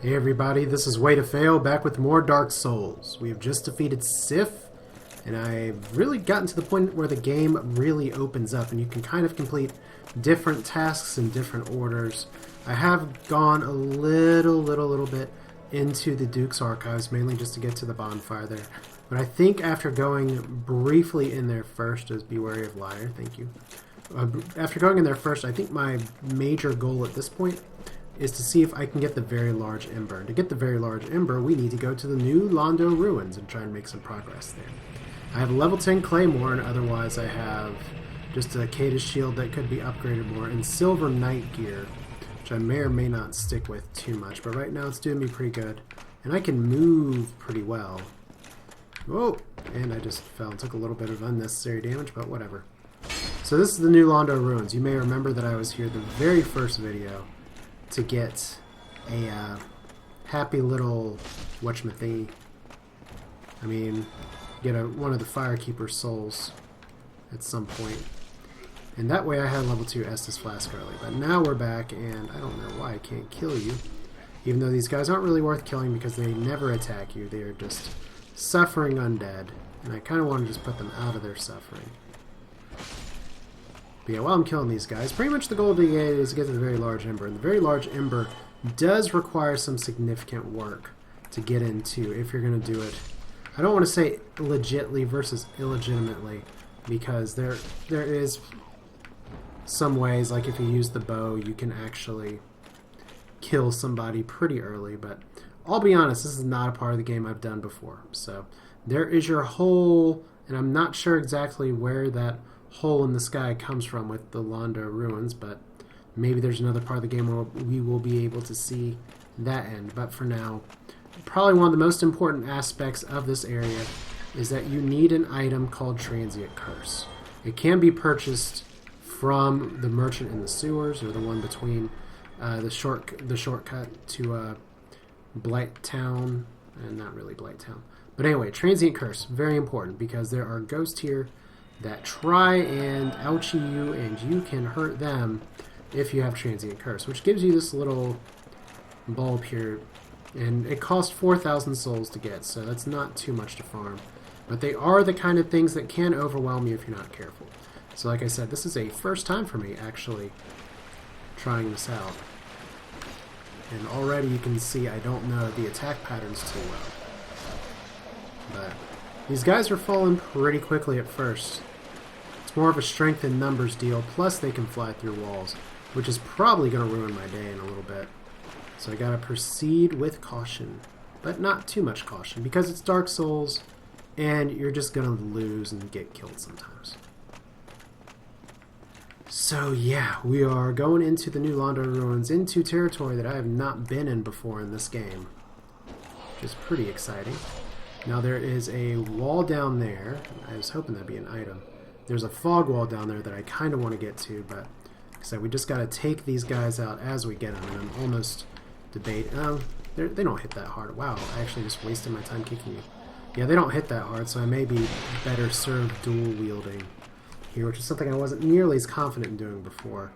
Hey everybody, this is Way to Fail, back with more Dark Souls. We have just defeated Sif, and I've really gotten to the point where the game really opens up, and you can kind of complete different tasks in different orders. I have gone a little bit into the Duke's Archives, mainly just to get to the bonfire there. But I think after going briefly in there first, as Be Wary of Liar, thank you. After going in there first, I think my major goal at this point is to see if I can get the Very Large Ember. To get the Very Large Ember, we need to go to the new Londo Ruins and try and make some progress there. I have a level 10 Claymore, and otherwise I have just a Kata's Shield that could be upgraded more, and Silver Knight Gear, which I may or may not stick with too much, but right now it's doing me pretty good. And I can move pretty well. Whoa! And I just fell and took a little bit of unnecessary damage, but whatever. So this is the new Londo Ruins. You may remember that I was here the very first video to get a happy little whatchamathingy. I mean, get one of the Firekeeper's souls at some point. And that way I had a level 2 Estus Flask early. But now we're back, and I don't know why I can't kill you. Even though these guys aren't really worth killing because they never attack you. They are just suffering undead. And I kind of want to just put them out of their suffering. But yeah, while I'm killing these guys, pretty much the goal of the game is to get to the Very Large Ember. And the Very Large Ember does require some significant work to get into if you're going to do it. I don't want to say legitly versus illegitimately, because there is some ways, like if you use the bow, you can actually kill somebody pretty early. But I'll be honest, this is not a part of the game I've done before. So there is your hole, and I'm not sure exactly where that hole in the sky comes from with the Londo Ruins, but maybe there's another part of the game where we will be able to see that end. But for now, probably one of the most important aspects of this area is that you need an item called Transient Curse. It can be purchased from the merchant in the sewers, or the one between the shortcut to Blight Town, and not really Blight Town. But anyway, Transient Curse, very important, because there are ghosts here that try and ouchie you, and you can hurt them if you have Transient Curse, which gives you this little bulb here, and it costs 4,000 souls to get, so that's not too much to farm. But they are the kind of things that can overwhelm you if you're not careful. So like I said, this is a first time for me actually trying this out. And already you can see I don't know the attack patterns too well. But these guys are falling pretty quickly at first. It's more of a strength in numbers deal, plus they can fly through walls, which is probably going to ruin my day in a little bit. So I gotta proceed with caution, but not too much caution, because it's Dark Souls, and you're just going to lose and get killed sometimes. So yeah, we are going into the new Londo Ruins, into territory that I have not been in before in this game, which is pretty exciting. Now there is a wall down there. I was hoping that'd be an item. There's a fog wall down there that I kind of want to get to, but like I said, we just got to take these guys out as we get them, and I'm almost debating. They don't hit that hard. Wow, I actually just wasted my time kicking you. Yeah, they don't hit that hard, so I may be better served dual wielding here, which is something I wasn't nearly as confident in doing before.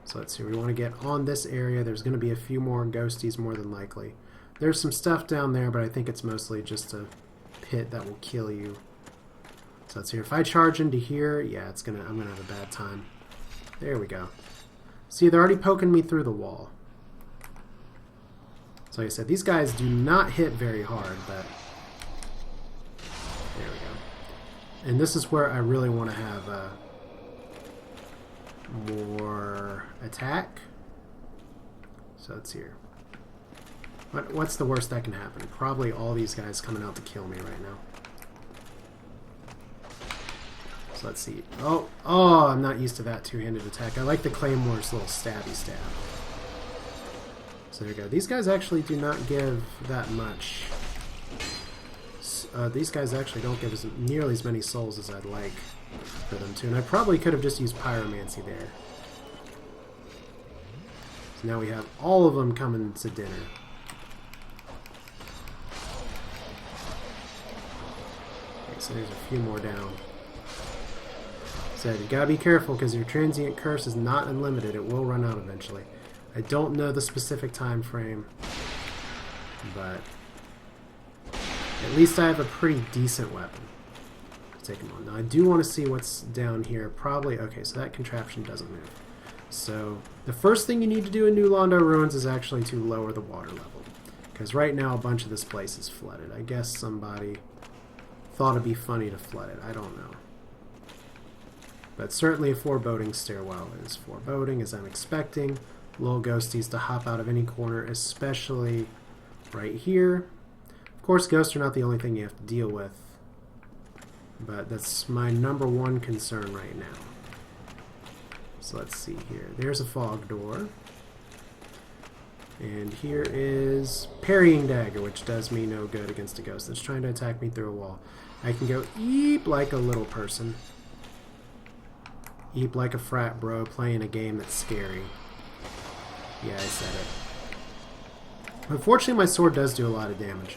So let's see, we want to get on this area. There's going to be a few more ghosties more than likely. There's some stuff down there, but I think it's mostly just a pit that will kill you. So let's see, if I charge into here, yeah, I'm gonna have a bad time. There we go. See, they're already poking me through the wall. So like I said, these guys do not hit very hard, but there we go. And this is where I really want to have more attack. So it's here. What's the worst that can happen? Probably all these guys coming out to kill me right now. So let's see. Oh, I'm not used to that two-handed attack. I like the Claymore's little stabby stab. So there you go. These guys actually do not give that much. These guys actually don't give nearly as many souls as I'd like for them to. And I probably could have just used Pyromancy there. So now we have all of them coming to dinner. So there's a few more down. So you gotta be careful because your Transient Curse is not unlimited. It will run out eventually. I don't know the specific time frame, but at least I have a pretty decent weapon to take him on. Now I do want to see what's down here. Probably, okay, so that contraption doesn't move. So the first thing you need to do in New Londo Ruins is actually to lower the water level. Because right now a bunch of this place is flooded. I guess somebody thought it'd be funny to flood it. I don't know. But certainly a foreboding stairwell is foreboding, as I'm expecting. Little ghosties to hop out of any corner, especially right here. Of course, ghosts are not the only thing you have to deal with, but that's my number one concern right now. So let's see here. There's a fog door. And here is Parrying Dagger, which does me no good against a ghost that's trying to attack me through a wall. I can go eep like a little person. Eep like a frat bro playing a game that's scary. Yeah, I said it. Unfortunately, my sword does do a lot of damage.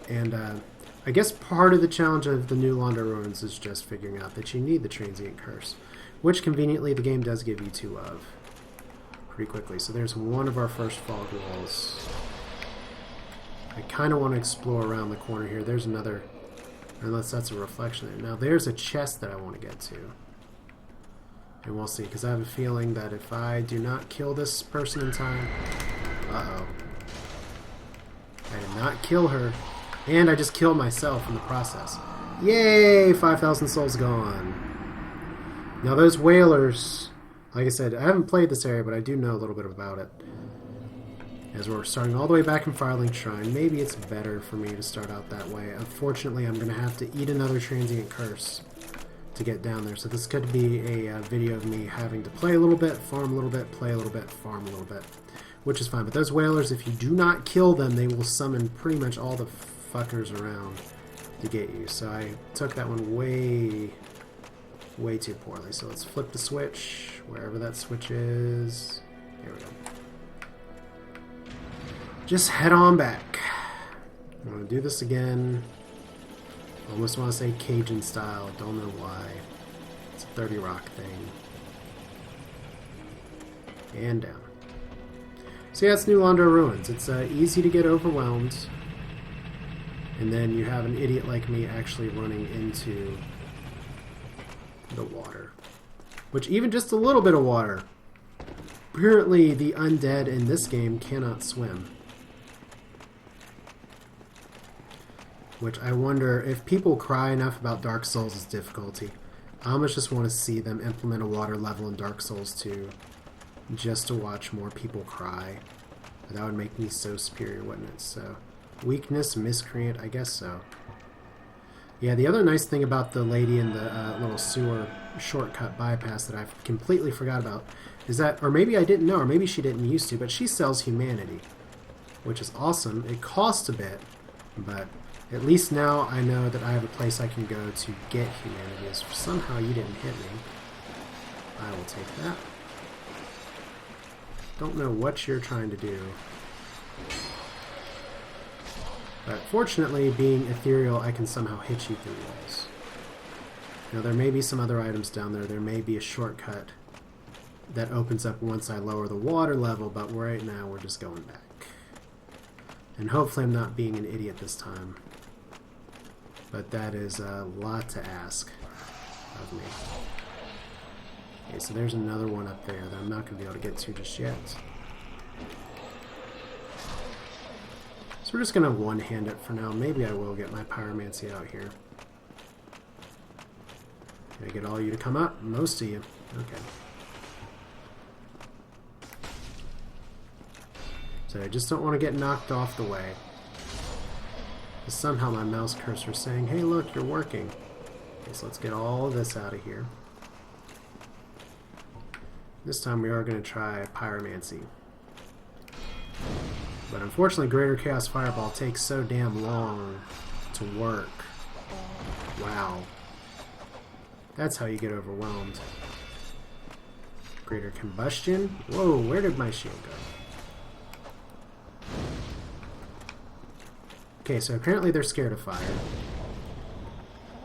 And I guess part of the challenge of the New Londo Ruins is just figuring out that you need the Transient Curse, which conveniently the game does give you 2 of pretty quickly. So there's one of our first fog walls. I kind of want to explore around the corner here. There's another, unless that's a reflection there. Now there's a chest that I want to get to. And we'll see, because I have a feeling that if I do not kill this person in time... Uh-oh. I did not kill her. And I just killed myself in the process. Yay! 5,000 souls gone. Now those whalers... Like I said, I haven't played this area, but I do know a little bit about it. As we're starting all the way back in Firelink Shrine, maybe it's better for me to start out that way. Unfortunately, I'm going to have to eat another Transient Curse to get down there. So this could be a video of me having to play a little bit, farm a little bit, play a little bit, farm a little bit, which is fine. But those whalers, if you do not kill them, they will summon pretty much all the fuckers around to get you. So I took that one way too poorly. So let's flip the switch, wherever that switch is. There we go. Just head on back. I'm going to do this again. Almost want to say Cajun style. Don't know why. It's a 30 Rock thing. And down. So yeah, it's New Londo Ruins. It's easy to get overwhelmed. And then you have an idiot like me actually running into the water. Which even just a little bit of water. Apparently the undead in this game cannot swim. Which I wonder if people cry enough about Dark Souls' difficulty. I almost just want to see them implement a water level in Dark Souls 2 just to watch more people cry. That would make me so superior, wouldn't it? So, weakness, miscreant, I guess so. Yeah, the other nice thing about the lady in the little sewer shortcut bypass that I completely forgot about is that, or maybe I didn't know, or maybe she didn't used to, but she sells humanity, which is awesome. It costs a bit, but at least now I know that I have a place I can go to get humanity. If somehow you didn't hit me, I will take that. Don't know what you're trying to do. But fortunately, being ethereal, I can somehow hit you through walls. Now there may be some other items down there. There may be a shortcut that opens up once I lower the water level, but right now we're just going back. And hopefully I'm not being an idiot this time. But that is a lot to ask of me. Okay, so there's another one up there that I'm not going to be able to get to just yet. So we're just going to one-hand it for now. Maybe I will get my pyromancy out here. Can I get all you to come up? Most of you. Okay. So I just don't want to get knocked off the way. Somehow my mouse cursor is saying, hey look, you're working. Okay, so let's get all of this out of here. This time we are going to try pyromancy. But unfortunately Greater Chaos Fireball takes so damn long to work. Wow. That's how you get overwhelmed. Greater Combustion? Whoa, where did my shield go? Okay, so apparently they're scared of fire.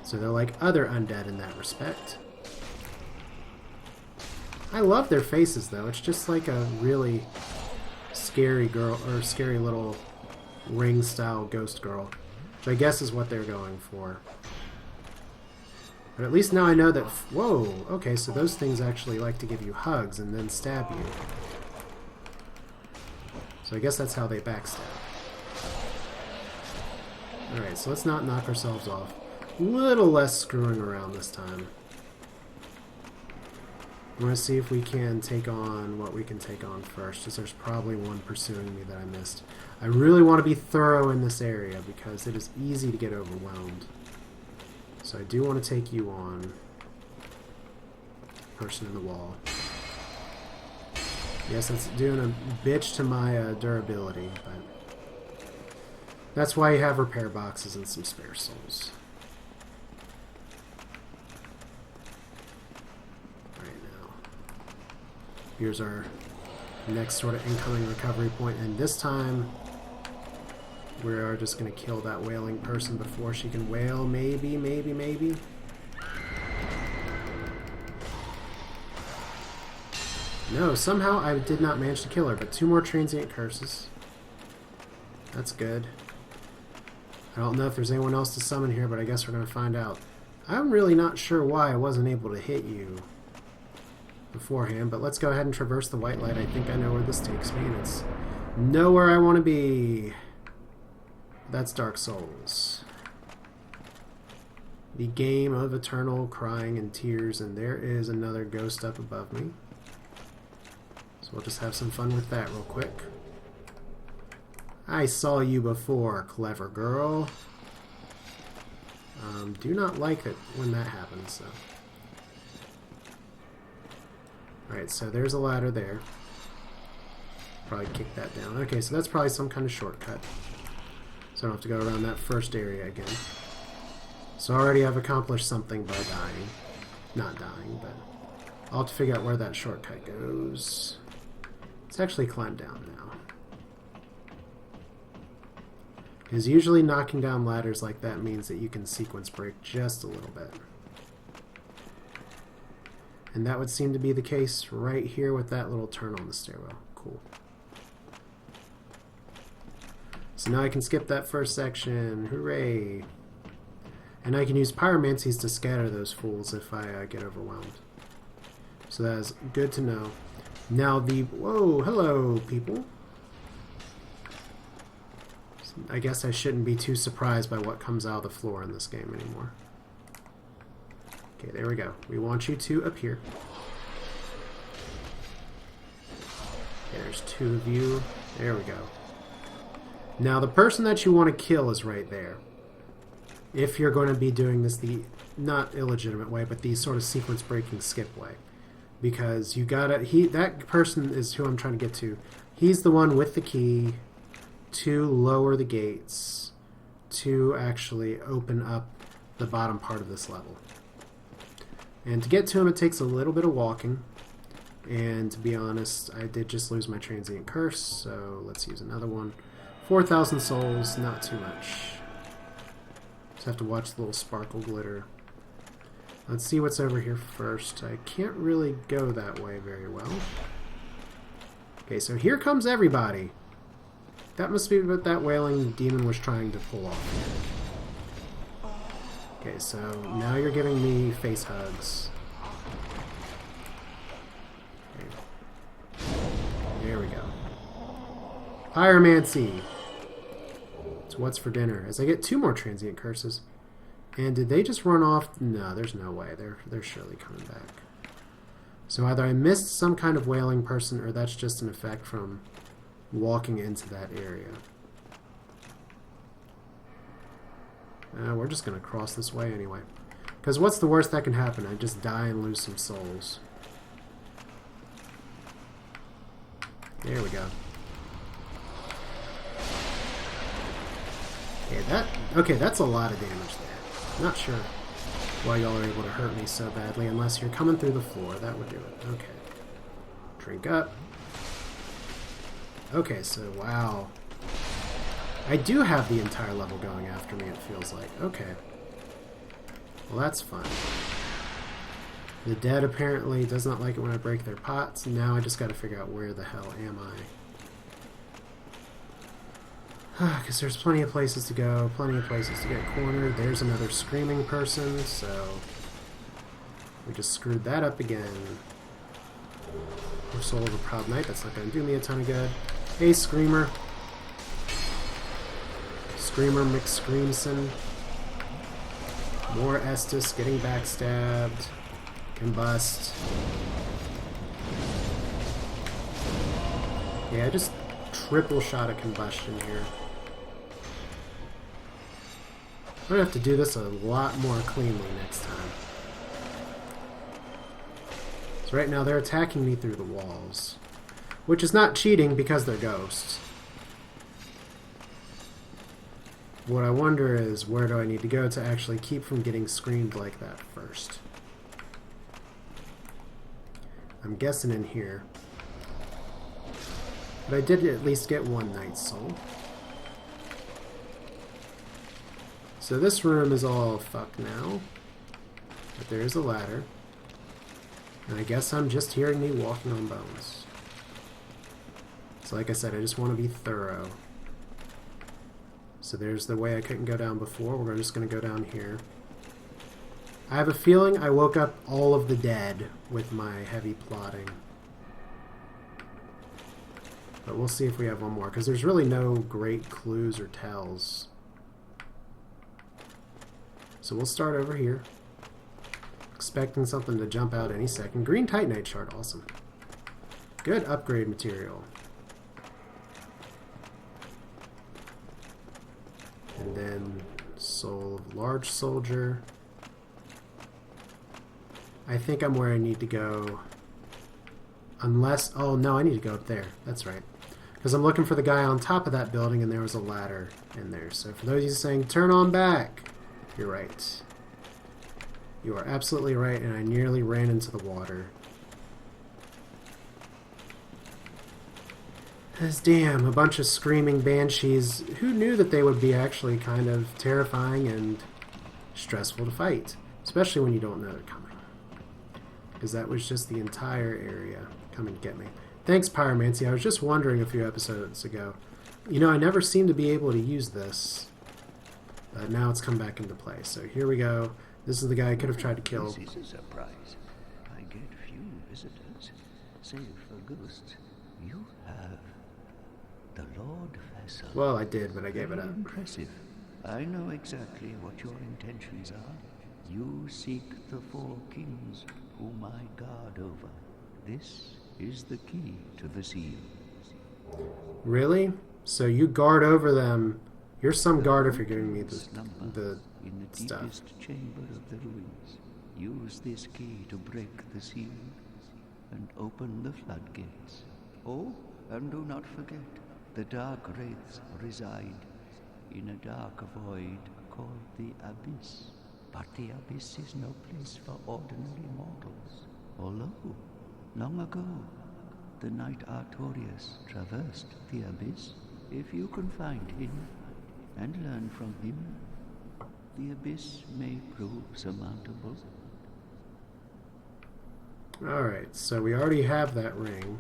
So they're like other undead in that respect. I love their faces, though. It's just like a really scary girl, or scary little ring-style ghost girl, which I guess is what they're going for. But at least now I know that... Whoa! Okay, so those things actually like to give you hugs and then stab you. So I guess that's how they backstab. Alright, so let's not knock ourselves off. A little less screwing around this time. I'm going to see if we can take on what we can take on first, because there's probably one pursuing me that I missed. I really want to be thorough in this area, because it is easy to get overwhelmed. So I do want to take you on. Person in the wall. Yes, that's doing a bitch to my durability, but that's why you have repair boxes and some spare souls. Right now. Here's our next sort of incoming recovery point, and this time we are just going to kill that wailing person before she can wail. Maybe, maybe, maybe. No, somehow I did not manage to kill her, but 2 more transient curses. That's good. I don't know if there's anyone else to summon here, but I guess we're going to find out. I'm really not sure why I wasn't able to hit you beforehand, but let's go ahead and traverse the white light. I think I know where this takes me, and it's nowhere I want to be. That's Dark Souls. The game of eternal crying and tears, and there is another ghost up above me. So we'll just have some fun with that real quick. I saw you before, clever girl. Do not like it when that happens, so. Alright, so there's a ladder there. Probably kick that down. Okay, so that's probably some kind of shortcut. So I don't have to go around that first area again. So already I've accomplished something by dying. Not dying, but I'll have to figure out where that shortcut goes. Let's actually climb down now. Because usually knocking down ladders like that means that you can sequence break just a little bit. And that would seem to be the case right here with that little turn on the stairwell. Cool. So now I can skip that first section. Hooray! And I can use pyromancies to scatter those fools if I get overwhelmed. So that is good to know. Now the... Whoa! Hello, people! So I guess I shouldn't be too surprised by what comes out of the floor in this game anymore. Okay, there we go. We want you to appear. Okay, there's 2 of you. There we go. Now the person that you want to kill is right there. If you're going to be doing this the not illegitimate way, but the sort of sequence breaking skip way. Because you gotta... that person is who I'm trying to get to. He's the one with the key to lower the gates to actually open up the bottom part of this level. And to get to him, it takes a little bit of walking. And to be honest, I did just lose my transient curse, so let's use another one. 4,000 souls, not too much. Just have to watch the little sparkle glitter. Let's see what's over here first. I can't really go that way very well. Okay, so here comes everybody. That must be what that wailing demon was trying to pull off. Okay, so now you're giving me face hugs. Okay. There we go. Pyromancy! So what's for dinner? As I get 2 more transient curses. And did they just run off? No, there's no way. They're surely coming back. So either I missed some kind of wailing person, or that's just an effect from walking into that area. We're just going to cross this way anyway. Because what's the worst that can happen? I just die and lose some souls. There we go. Okay, that's a lot of damage there. Not sure why y'all are able to hurt me so badly unless you're coming through the floor. That would do it. Okay. Drink up. Okay, so wow. I do have the entire level going after me, it feels like. Okay. Well, that's fun. The dead apparently does not like it when I break their pots. Now I just got to figure out where the hell am I. Because there's plenty of places to go, plenty of places to get cornered. There's another screaming person, so we just screwed that up again. More Soul of a Proud Knight, that's not going to do me a ton of good. Hey, Screamer. Screamer McScreamson. More Estus getting backstabbed. Combust. Yeah, I just triple shot of combustion here. I'm going to have to do this a lot more cleanly next time. So right now they're attacking me through the walls. Which is not cheating because they're ghosts. What I wonder is, where do I need to go to actually keep from getting screamed like that first? I'm guessing in here. But I did at least get one Knight's Soul. So this room is all fucked now. But there is a ladder. And I guess I'm just hearing me walking on bones. So like I said, I just want to be thorough. So there's the way I couldn't go down before. We're just going to go down here. I have a feeling I woke up all of the dead with my heavy plotting. But we'll see if we have one more, because there's really no great clues or tells. So we'll start over here. Expecting something to jump out any second. Green Titanite shard, awesome. Good upgrade material. And then Soul of Large Soldier. I think I'm where I need to go. Unless... oh, no, I need to go up there. That's right. Because I'm looking for the guy on top of that building, and there was a ladder in there. So for those of you saying, turn on back, you're right. You are absolutely right, and I nearly ran into the water. As damn, a bunch of screaming banshees. Who knew that they would be actually kind of terrifying and stressful to fight? Especially when you don't know they're coming. Because that was just the entire area coming to get me. Thanks, Pyromancy. I was just wondering a few episodes ago. You know, I never seemed to be able to use this. But now it's come back into play. So here we go. This is the guy I could have tried to kill. This is a surprise. I get few visitors, save for ghosts. You have the Lord Vessel. Well, I did, but I gave it up. Impressive. I know exactly what your intentions are. You seek the four kings whom I guard over. This is the key to the seal. Really? So you guard over them. You're some guard if you're giving me the in the stuff. deepest chamber of the ruins. Use this key to break the seal and open the floodgates. Oh, and do not forget, the dark wraiths reside in a dark void called the Abyss. But the Abyss is no place for ordinary mortals. Although, long ago, the knight Artorius traversed the Abyss. If you can find him and learn from him, the Abyss may prove surmountable. Alright, so we already have that ring.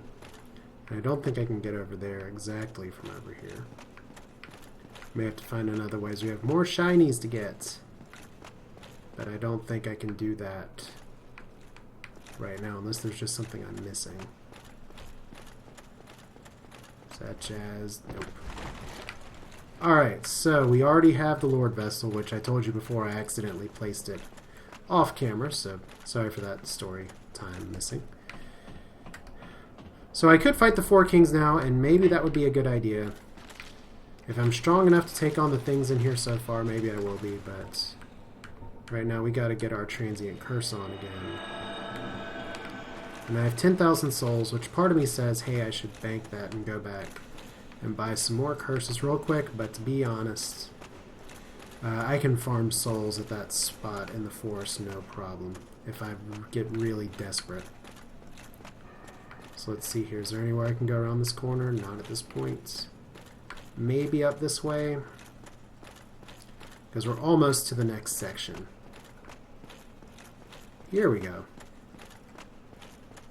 I don't think I can get over there exactly from over here. May have to find another ways. We have more shinies to get. But I don't think I can do that right now, unless there's just something I'm missing. Such as... nope. Alright, so we already have the Lord Vessel, which I told you before I accidentally placed it off camera, so sorry for that story time missing. So I could fight the Four Kings now, and maybe that would be a good idea. If I'm strong enough to take on the things in here so far, maybe I will be, but right now we gotta get our Transient Curse on again. And I have 10,000 souls, which part of me says, hey, I should bank that and go back and buy some more curses real quick, but to be honest, I can farm souls at that spot in the forest no problem if I get really desperate. So let's see here. Is there anywhere I can go around this corner? Not at this point. Maybe up this way, because we're almost to the next section. Here we go.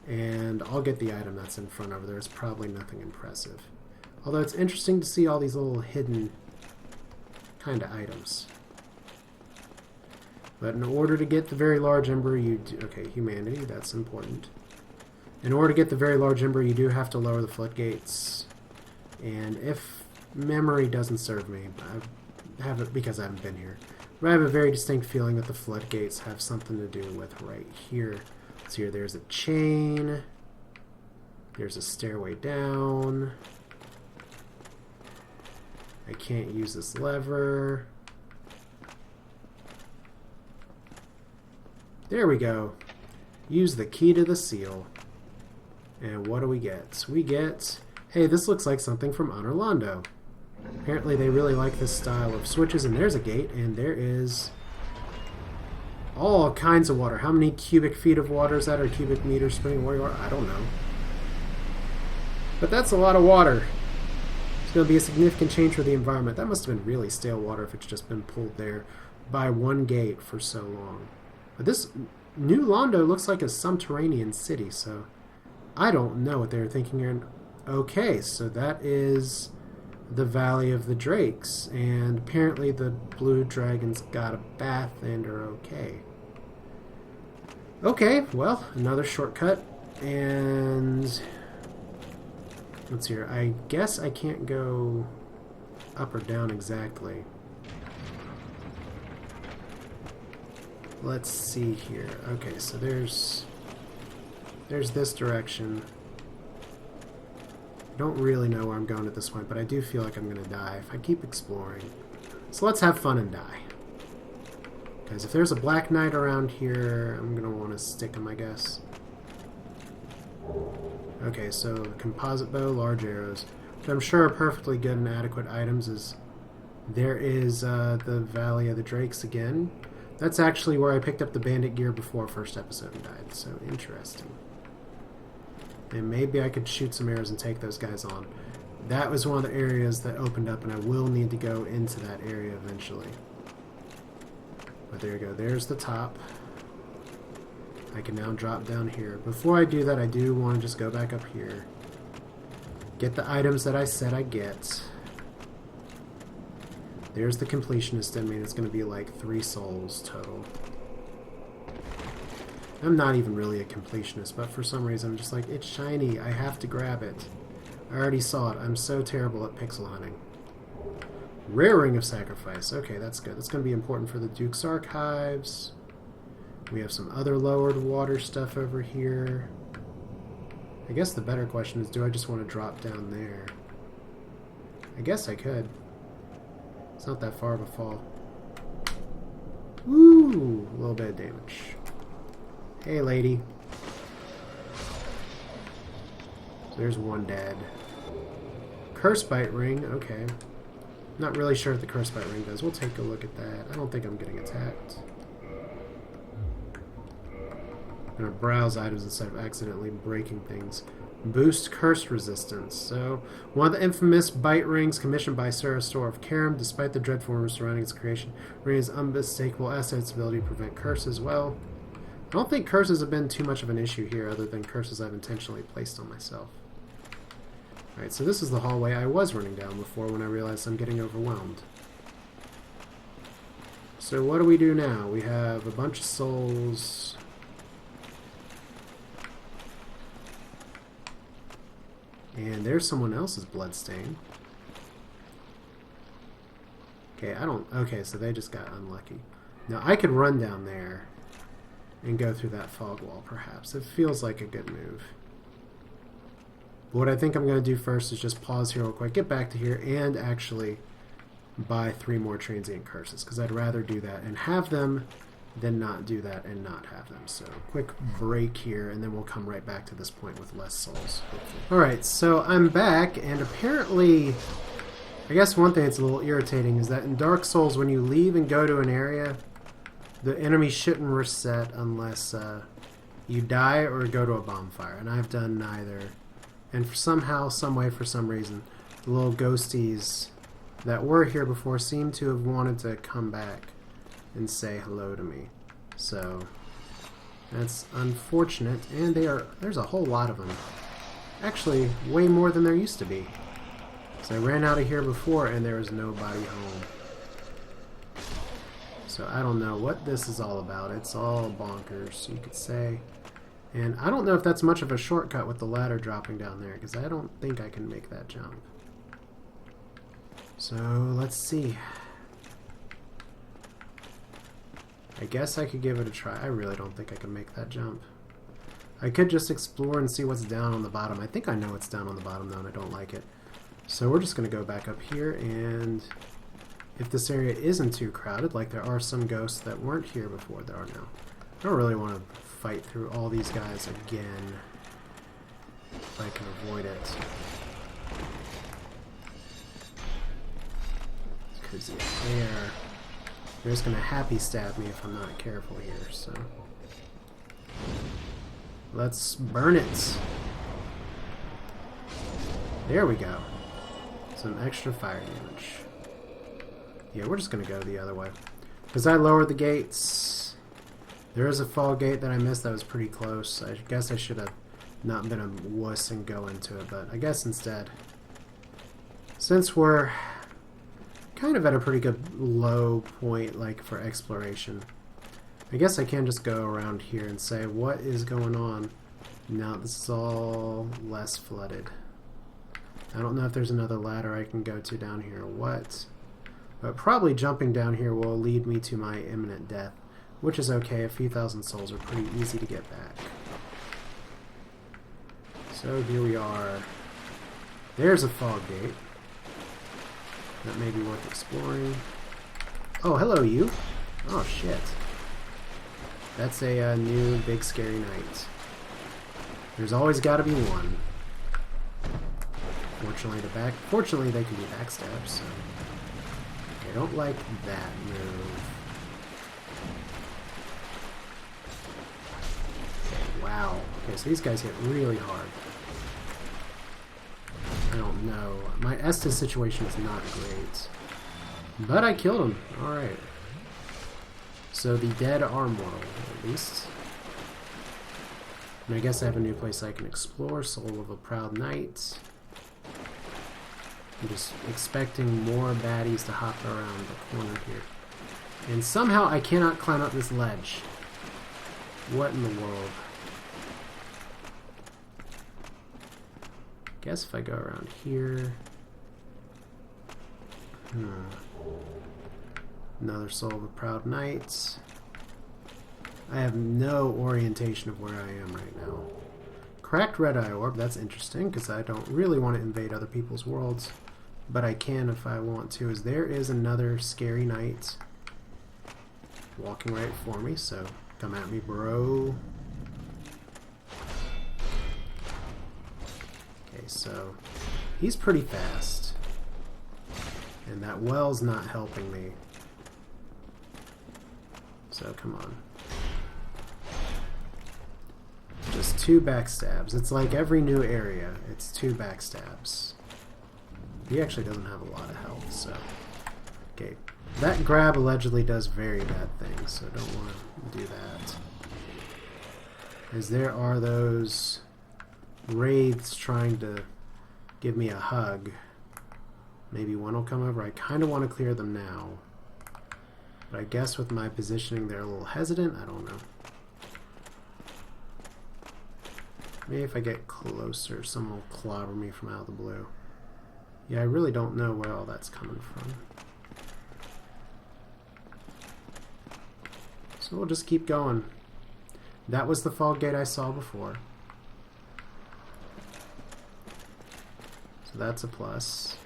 And I'll get the item that's in front over there. It's probably nothing impressive. Although it's interesting to see all these little hidden kind of items. But in order to get the Very Large Ember, you do... Okay, humanity, that's important. In order to get the Very Large Ember, you do have to lower the floodgates. And if memory doesn't serve me, I have it because I haven't been here. But I have a very distinct feeling that the floodgates have something to do with right here. So here, there's a chain. There's a stairway down. I can't use this lever. There we go. Use the key to the seal. And what do we get? We get... Hey, this looks like something from Honor Londo. Apparently they really like this style of switches. And there's a gate, and there is all kinds of water. How many cubic feet of water is that, or cubic meters, spring warrior? I don't know. But that's a lot of water. It's going to be a significant change for the environment. That must have been really stale water if it's just been pulled there by one gate for so long. But this new Londo looks like a subterranean city, so I don't know what they were thinking here. Okay, so that is the Valley of the Drakes, and apparently the blue dragons got a bath and are okay. Okay, well, another shortcut, and let's see here. I guess I can't go up or down exactly. Let's see here. Okay, so there's this direction. I don't really know where I'm going at this point, but I do feel like I'm going to die if I keep exploring. So let's have fun and die. Guys, if there's a Black Knight around here, I'm going to want to stick him, I guess. Okay, so composite bow, large arrows, which I'm sure are perfectly good and adequate items. There is the Valley of the Drakes again. That's actually where I picked up the bandit gear before first episode and died, so interesting. And maybe I could shoot some arrows and take those guys on. That was one of the areas that opened up, and I will need to go into that area eventually. But there you go, there's the top. I can now drop down here. Before I do that, I do want to just go back up here. Get the items that I said I'd get. There's the completionist in me. It's going to be like 3 souls total. I'm not even really a completionist, but for some reason I'm just like, it's shiny. I have to grab it. I already saw it. I'm so terrible at pixel hunting. Rare Ring of Sacrifice. Okay, that's good. That's going to be important for the Duke's Archives. We have some other lowered water stuff over here. I guess the better question is, do I just want to drop down there? I guess I could. It's not that far of a fall. Woo! A little bit of damage. Hey, lady. So there's one dead. Curse Bite Ring. Okay. Not really sure what the Curse Bite Ring does. We'll take a look at that. I don't think I'm getting attacked. I'm going to browse items instead of accidentally breaking things. Boost curse resistance. So, one of the infamous bite rings commissioned by Sarah Store of Karam, despite the dreadful rumors surrounding its creation, ring is unmistakable as to its ability to prevent curses. Well, I don't think curses have been too much of an issue here, other than curses I've intentionally placed on myself. Alright, so this is the hallway I was running down before when I realized I'm getting overwhelmed. So what do we do now? We have a bunch of souls. And there's someone else's bloodstain. Okay, okay, so they just got unlucky. Now, I could run down there and go through that fog wall, perhaps. It feels like a good move. But what I think I'm going to do first is just pause here real quick, get back to here, and actually buy 3 more transient curses, because I'd rather do that and have them than not do that and not have them. So, quick break here, and then we'll come right back to this point with less souls, hopefully. Alright, so I'm back, and apparently, I guess one thing that's a little irritating is that in Dark Souls, when you leave and go to an area, the enemy shouldn't reset unless you die or go to a bonfire, and I've done neither. And somehow, some way, for some reason, the little ghosties that were here before seem to have wanted to come back and say hello to me. So that's unfortunate, and there's a whole lot of them. Actually, way more than there used to be. So I ran out of here before and there was nobody home. So I don't know what this is all about. It's all bonkers, you could say. And I don't know if that's much of a shortcut with the ladder dropping down there, because I don't think I can make that jump. So let's see. I guess I could give it a try. I really don't think I can make that jump. I could just explore and see what's down on the bottom. I think I know what's down on the bottom though, and I don't like it. So we're just going to go back up here, and if this area isn't too crowded, like there are some ghosts that weren't here before, there are now. I don't really want to fight through all these guys again if I can avoid it. Because yeah, they're just going to happy stab me if I'm not careful here, so let's burn it. There we go. Some extra fire damage. Yeah, we're just going to go the other way. Because I lowered the gates. There is a fall gate that I missed that was pretty close. I guess I should have not been a wuss and go into it, but I guess instead, since we're kind of at a pretty good low point, like, for exploration, I guess I can just go around here and say, what is going on now that this is all less flooded? I don't know if there's another ladder I can go to down here or what, but probably jumping down here will lead me to my imminent death, which is okay. A few thousand souls are pretty easy to get back. So here we are. There's a fog gate. That may be worth exploring. Oh, hello, you. Oh, shit. That's a new big scary knight. There's always got to be one. Fortunately, they can be backstabbed, so I don't like that move. Okay, wow. Okay, so these guys hit really hard. I don't know. My Estes situation is not great. But I killed him. Alright. So the dead are mortal, at least. And I guess I have a new place I can explore. Soul of a Proud Knight. I'm just expecting more baddies to hop around the corner here. And somehow I cannot climb up this ledge. What in the world? Guess if I go around here. Another Soul of a Proud Knight. I have no orientation of where I am right now. Cracked Red Eye Orb, that's interesting, because I don't really want to invade other people's worlds. But I can if I want to, as there is another scary knight walking right for me, so come at me, bro. Okay, so he's pretty fast. And that well's not helping me. So come on. Just 2 backstabs. It's like every new area, it's 2 backstabs. He actually doesn't have a lot of health, so... Okay, that grab allegedly does very bad things, so don't want to do that. As there are those wraiths trying to give me a hug. Maybe one will come over. I kind of want to clear them now. But I guess with my positioning they're a little hesitant. I don't know. Maybe if I get closer, someone will clobber me from out of the blue. Yeah, I really don't know where all that's coming from. So we'll just keep going. That was the fog gate I saw before. So that's a plus.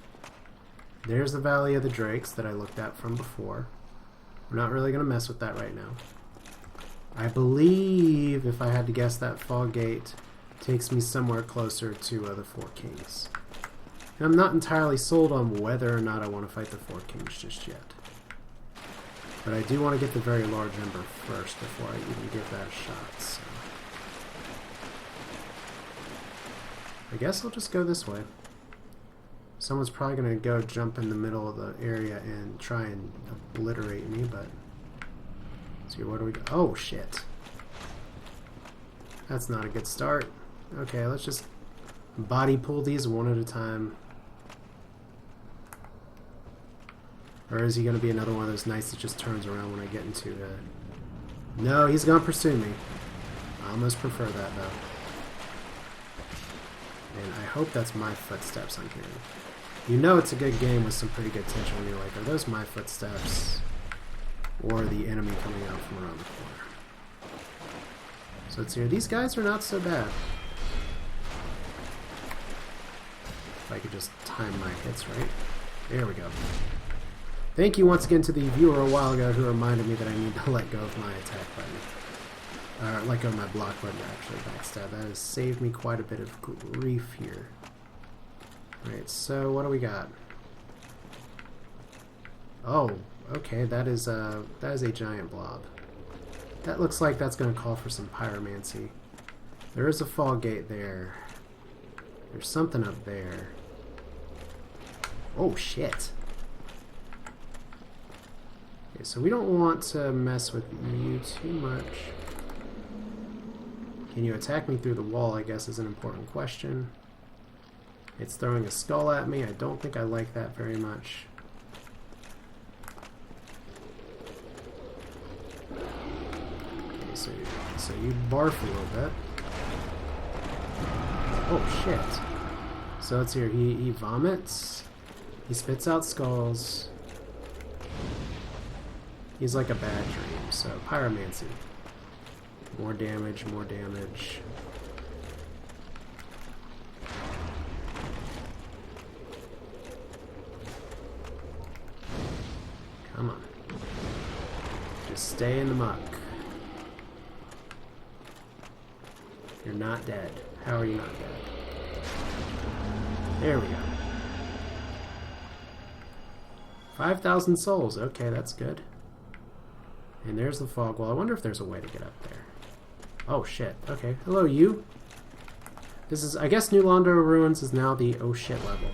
There's the Valley of the Drakes that I looked at from before. We're not really going to mess with that right now. I believe, if I had to guess, that fog gate takes me somewhere closer to the Four Kings. And I'm not entirely sold on whether or not I want to fight the Four Kings just yet. But I do want to get the Very Large Ember first before I even give that a shot. So I guess I'll just go this way. Someone's probably going to go jump in the middle of the area and try and obliterate me, but... Let's see, where do we go? Oh, shit. That's not a good start. Okay, let's just body pull these one at a time. Or is he going to be another one of those knights that just turns around when I get into it? No, he's going to pursue me. I almost prefer that, though. And I hope that's my footsteps I'm hearing. You know it's a good game with some pretty good tension when you're like, are those my footsteps? Or the enemy coming out from around the corner? So it's here. These guys are not so bad. If I could just time my hits right. There we go. Thank you once again to the viewer a while ago who reminded me that I need to let go of my attack button. Let go of my block button to actually backstab. That has saved me quite a bit of grief here. Alright, so what do we got? Oh, okay, that is a giant blob. That looks like that's going to call for some pyromancy. There is a fall gate there. There's something up there. Oh, shit. Okay, so we don't want to mess with you too much. Can you attack me through the wall, I guess, is an important question. It's throwing a skull at me. I don't think I like that very much. Okay, so you barf a little bit. Oh, shit. So let's hear. He vomits. He spits out skulls. He's like a bad dream. So, pyromancy. More damage, more damage. Come on. Just stay in the muck. You're not dead. How are you not dead? There we go. 5,000 souls. Okay, that's good. And there's the fog wall. I wonder if there's a way to get up there. Oh, shit. Okay. Hello, you. This is, I guess New Londo Ruins is now the oh shit level.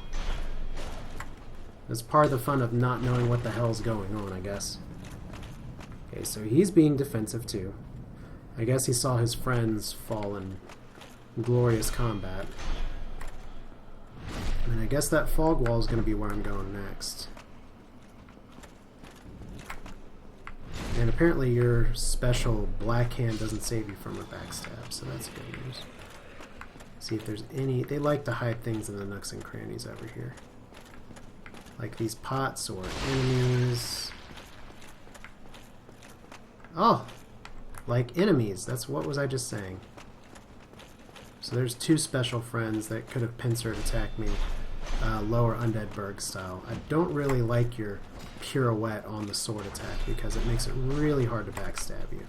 That's part of the fun of not knowing what the hell's going on, I guess. Okay, so he's being defensive too. I guess he saw his friends fall in glorious combat. And I guess that fog wall is going to be where I'm going next. And apparently your special black hand doesn't save you from a backstab, so that's good news. See if there's any... They like to hide things in the nooks and crannies over here. Like these pots or enemies. Oh! Like enemies. That's what was I just saying. So there's two special friends that could have pincered attacked me. Lower Undead Berg style. I don't really like your pirouette on the sword attack because it makes it really hard to backstab you.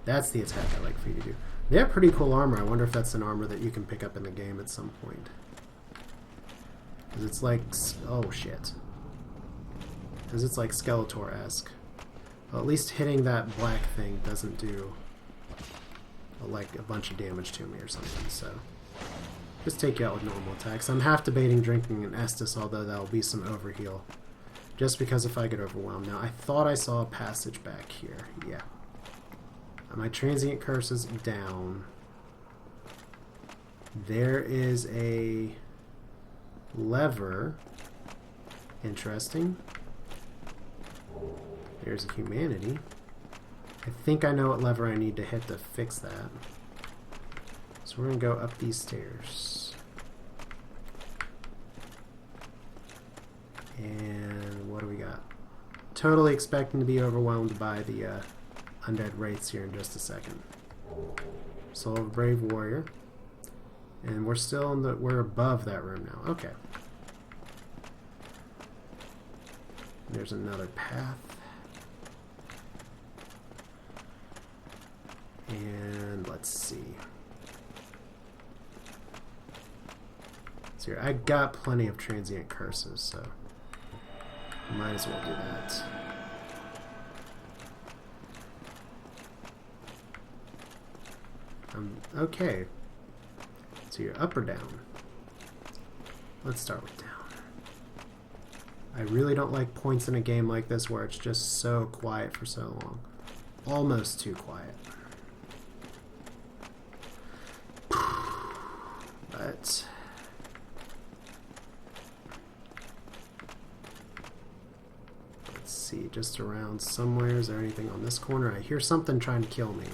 That's the attack I like for you to do. They have pretty cool armor. I wonder if that's an armor that you can pick up in the game at some point. Because it's like... Oh, shit. Because it's like Skeletor-esque. Well, at least hitting that black thing doesn't do... like a bunch of damage to me or something, so... Just take you out with normal attacks. I'm half debating drinking an Estus, although that'll be some overheal. Just because if I get overwhelmed. Now, I thought I saw a passage back here. Yeah. My transient curse is down. There is a lever. Interesting. There's a humanity. I think I know what lever I need to hit to fix that. So we're going to go up these stairs. And what do we got? Totally expecting to be overwhelmed by the undead wraiths here in just a second. Soul of a Brave Warrior. And we're still in the... We're above that room now. Okay. There's another path. And let's see. So here, I got plenty of transient curses, so might as well do that. Okay. So you're up or down? Let's start with down. I really don't like points in a game like this where it's just so quiet for so long. Almost too quiet. But see, just around somewhere. Is there anything on this corner? I hear something trying to kill me.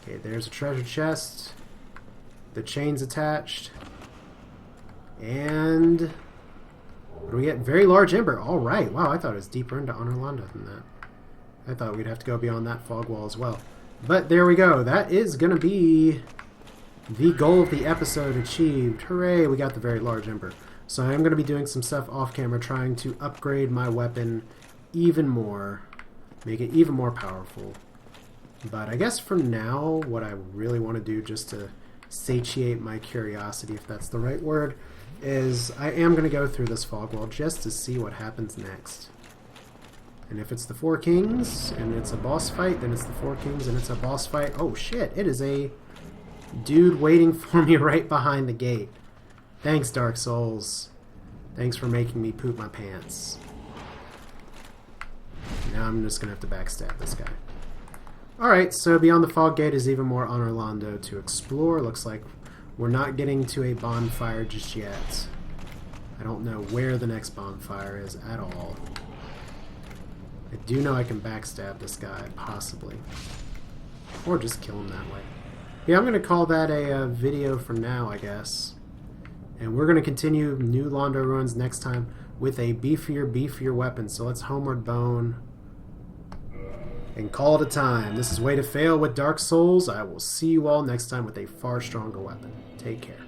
Okay, there's a treasure chest. The chain's attached. And what do we get? Very large ember. Alright. Wow, I thought it was deeper into Honor Londo than that. I thought we'd have to go beyond that fog wall as well. But there we go. That is going to be the goal of the episode achieved. Hooray, we got the very large ember. So I am going to be doing some stuff off camera trying to upgrade my weapon even more. Make it even more powerful. But I guess for now, what I really want to do just to satiate my curiosity, if that's the right word, is I am going to go through this fog wall just to see what happens next. And if it's the Four Kings and it's a boss fight, then it's the Four Kings and it's a boss fight. Oh shit, it is a dude waiting for me right behind the gate. Thanks, Dark Souls. Thanks for making me poop my pants. Now I'm just going to have to backstab this guy. Alright, so beyond the fog gate is even more Honor Londo to explore. Looks like we're not getting to a bonfire just yet. I don't know where the next bonfire is at all. I do know I can backstab this guy, possibly. Or just kill him that way. Yeah, I'm going to call that a video for now, I guess. And we're going to continue New Londo Ruins next time with a beefier weapon. So let's Homeward Bone and call it a time. This is Way to Fail with Dark Souls. I will see you all next time with a far stronger weapon. Take care.